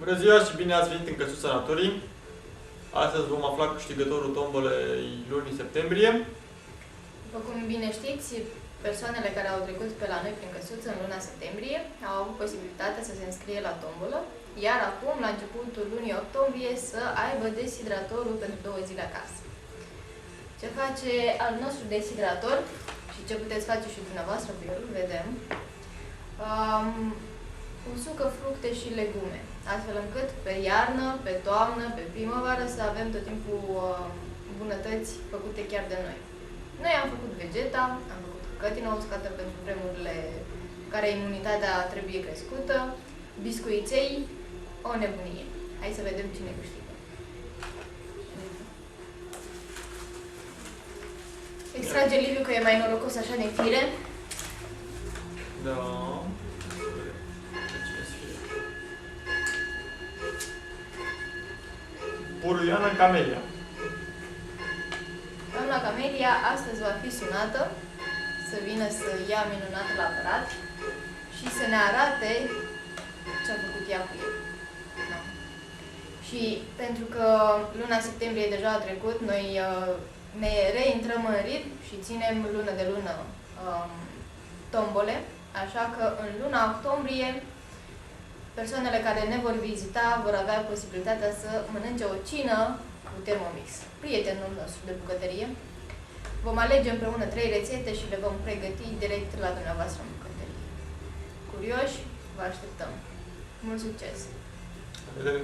Bună ziua și bine ați venit în Căsuța Naturii. Astăzi vom afla câștigătorul tombolei lunii septembrie. După cum bine știți, persoanele care au trecut pe la noi prin Căsuță în luna septembrie au avut posibilitatea să se înscrie la tombolă, iar acum, la începutul lunii octombrie, să aibă deshidratorul pentru 2 zile acasă. Ce face al nostru deshidrator și ce puteți face și dumneavoastră cu el, vedem. Usucă fructe și legume, astfel încât pe iarnă, pe toamnă, pe primăvară să avem tot timpul bunătăți făcute chiar de noi. Noi am făcut vegeta, am făcut cătină uscată pentru vremurile în care imunitatea trebuie crescută, biscuiței, o nebunie. Hai să vedem cine câștigă. Extrage Liviu că e mai norocos așa din fire. Da. Buruiana Camelia. Doamna Camelia astăzi va fi sunată să vină să ia minunat la aparat și să ne arate ce a făcut ea cu el. Da. Și pentru că luna septembrie deja a trecut, noi ne reintrăm în ritm și ținem lună de lună tombole, așa că în luna octombrie persoanele care ne vor vizita vor avea posibilitatea să mănânce o cină cu Thermomix, prietenul nostru de bucătărie. Vom alege împreună 3 rețete și le vom pregăti direct la dumneavoastră în bucătărie. Curioși, vă așteptăm! Mult succes! La revedere!